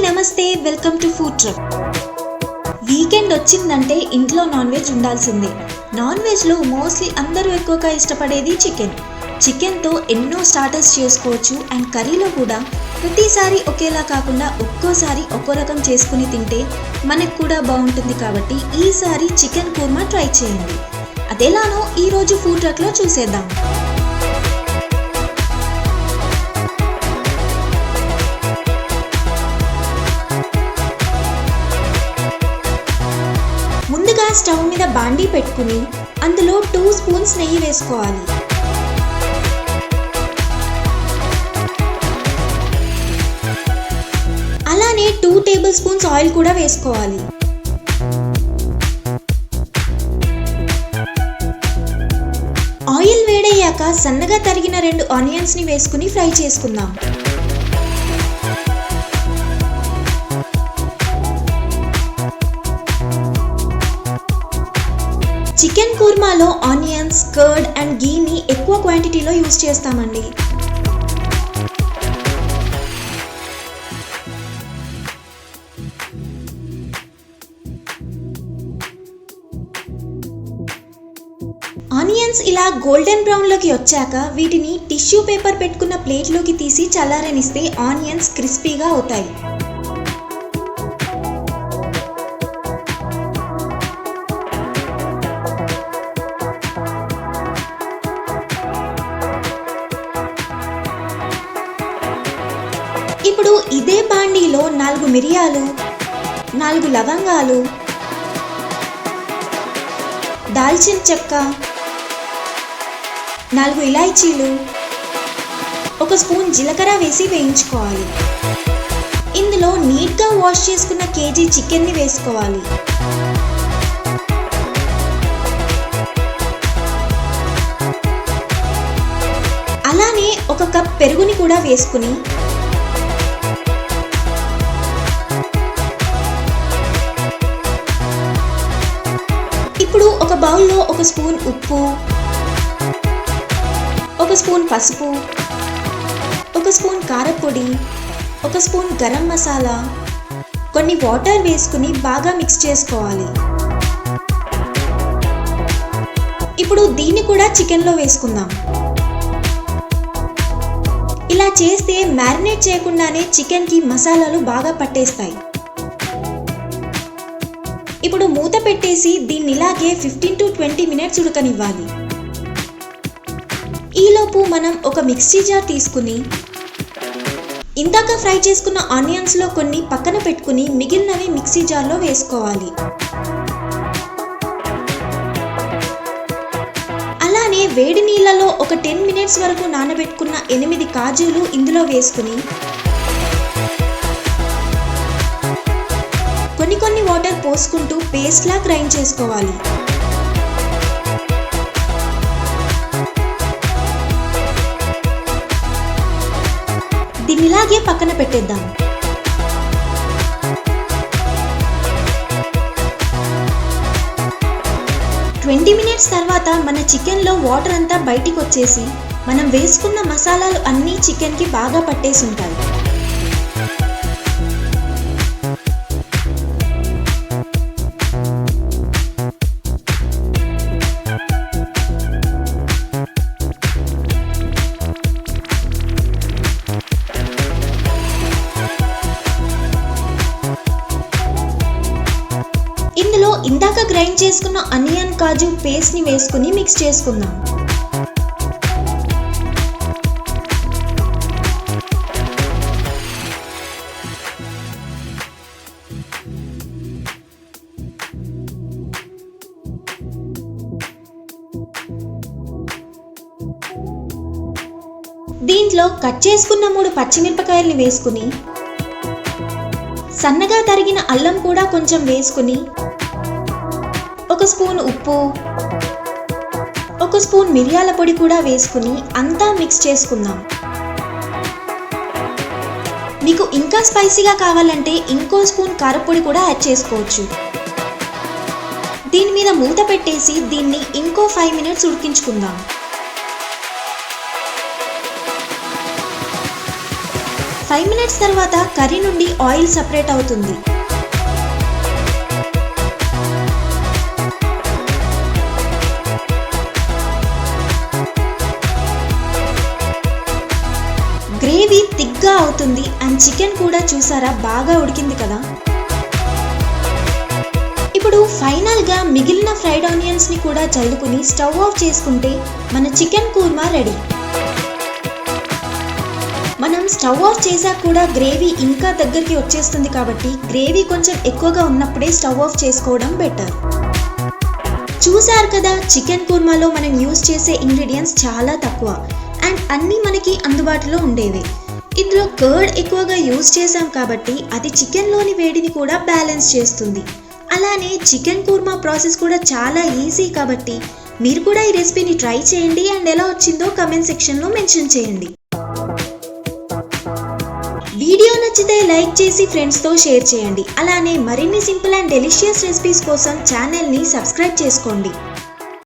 నమస్తే, welcome to food truck. Weekend వచ్చిందంటే ఇంట్లో నాన్ వెజ్ ఉండాల్సిందే. నాన్ వెజ్లో మోస్ట్లీ అందరూ ఎక్కువగా ఇష్టపడేది చికెన్తో ఎన్నో స్టార్టర్స్ చేసుకోవచ్చు. అండ్ కర్రీలో కూడా ప్రతిసారి ఒకేలా కాకుండా ఒక్కోసారి ఒక్కో రకం చేసుకుని తింటే మనకు కూడా బాగుంటుంది. కాబట్టి ఈసారి చికెన్ కుర్మా ట్రై చేయండి. అదెలానో ఈరోజు ఫుడ్ ట్రక్లో చూసేద్దాం. ముందుగా స్టవ్ మీద బాండీ పెట్టుకుని అందులో 2 స్పూన్స్ నెయ్యి వేసుకోవాలి. అలానే 2 టేబుల్ స్పూన్స్ ఆయిల్ కూడా వేసుకోవాలి. ఆయిల్ వేడయ్యాక సన్నగా తరిగిన 2 ఆనియన్స్ ని వేసుకుని ఫ్రై చేసుకుందాం. చికెన్ కుర్మాలో ఆనియన్స్, కర్డ్ అండ్ గీని ఎక్కువ క్వాంటిటీలో యూజ్ చేస్తామండి. ఆనియన్స్ ఇలా గోల్డెన్ బ్రౌన్ లోకి వచ్చాక వీటిని టిష్యూ పేపర్ పెట్టుకున్న ప్లేట్లోకి తీసి చల్లారనిస్తే ఆనియన్స్ క్రిస్పీగా అవుతాయి. ఇప్పుడు ఇదే బాండీలో 4 మిరియాలు, 4 లవంగాలు, దాల్చిన చెక్క, 4 ఇలాచీలు, 1 స్పూన్ జీలకర్ర వేసి వేయించుకోవాలి. ఇందులో నీట్గా వాష్ చేసుకున్న కేజీ చికెన్ని వేసుకోవాలి. అలానే 1 కప్ పెరుగుని కూడా వేసుకుని ఇప్పుడు ఒక బౌల్లో 1 స్పూన్ ఉప్పు, 1 స్పూన్ పసుపు, 1 స్పూన్ కారపొడి, 1 స్పూన్ గరం మసాలా, కొన్ని వాటర్ వేసుకుని బాగా మిక్స్ చేసుకోవాలి. ఇప్పుడు దీన్ని కూడా చికెన్లో వేసుకుందాం. ఇలా చేస్తే మ్యారినేట్ చేయకుండానే చికెన్కి మసాలాలు బాగా పట్టేస్తాయి. ఇప్పుడు మూత పెట్టేసి దీన్ని ఇలాగే 15 to 20 మినిట్స్ ఉడకనివ్వాలి. ఈలోపు మనం ఒక మిక్సీ జార్ తీసుకుని ఇందాక ఫ్రై చేసుకున్న ఆనియన్స్లో కొన్ని పక్కన పెట్టుకుని మిగిలినవి మిక్సీ జార్లో వేసుకోవాలి. అలానే వేడి నీళ్ళలో ఒక 10 మినిట్స్ వరకు నానబెట్టుకున్న 8 కాజులు ఇందులో వేసుకుని కొన్ని వాటర్ పోసుకుంటూ పేస్ట్లా గ్రైండ్ చేసుకోవాలి. దీనిలాగే పక్కన పెట్టేద్దాం. ట్వంటీ మినిట్స్ తర్వాత మన చికెన్లో వాటర్ అంతా బయటికి వచ్చేసి మనం వేసుకున్న మసాలాలు అన్నీ చికెన్కి బాగా పట్టేసి ఉంటాయి. ఇందులో ఇందాక గ్రైండ్ చేసుకున్న ఆనియన్ కాజు పేస్ట్ ని వేసుకుని మిక్స్ చేసుకుందాం. దీంట్లో కట్ చేసుకున్న 3 పచ్చిమిరపకాయల్ని వేసుకుని సన్నగా తరిగిన అల్లం కూడా కొంచెం వేసుకుని 1 స్పూన్ ఉప్పు, 1 స్పూన్ మిరియాల పొడి కూడా వేసుకుని అంతా మిక్స్ చేసుకుందాం. మీకు ఇంకా స్పైసీగా కావాలంటే ఇంకో స్పూన్ కారపొడి కూడా యాడ్ చేసుకోవచ్చు. దీని మీద మూత పెట్టేసి దీన్ని ఇంకో 5 మినిట్స్ ఉడికించుకుందాం. 5 మినిట్స్ తర్వాత కర్రీ నుండి ఆయిల్ సపరేట్ అవుతుంది. గ్రేవీ థిక్గా అవుతుంది అండ్ చికెన్ కూడా చూసారా బాగా ఉడికింది కదా. ఇప్పుడు ఫైనల్గా మిగిలిన ఫ్రైడ్ ఆనియన్స్ని కూడా చల్లుకుని స్టవ్ ఆఫ్ చేసుకుంటే మన చికెన్ కూర్మా రెడీ. మనం స్టవ్ ఆఫ్ చేసాక కూడా గ్రేవీ ఇంకా దగ్గరికి వచ్చేస్తుంది కాబట్టి గ్రేవీ కొంచెం ఎక్కువగా ఉన్నప్పుడే స్టవ్ ఆఫ్ చేసుకోవడం బెటర్. చూసారు కదా, చికెన్ కూర్మాలో మనం యూజ్ చేసే ఇంగ్రీడియంట్స్ చాలా తక్కువ అండ్ అన్నీ మనకి అందుబాటులో ఉండేవి. ఇందులో కర్డ్ ఎక్కువగా యూజ్ చేసాం కాబట్టి అది చికెన్లోని వేడిని కూడా బ్యాలెన్స్ చేస్తుంది. అలానే చికెన్ కూర్మా ప్రాసెస్ కూడా చాలా ఈజీ కాబట్టి మీరు కూడా ఈ రెసిపీని ట్రై చేయండి అండ్ ఎలా వచ్చిందో కమెంట్ సెక్షన్లో మెన్షన్ చేయండి. వీడియో నచ్చితే లైక్ చేసి ఫ్రెండ్స్తో షేర్ చేయండి. అలానే మరిన్ని సింపుల్ అండ్ డెలిషియస్ రెసిపీస్ కోసం ఛానల్ని సబ్స్క్రైబ్ చేసుకోండి.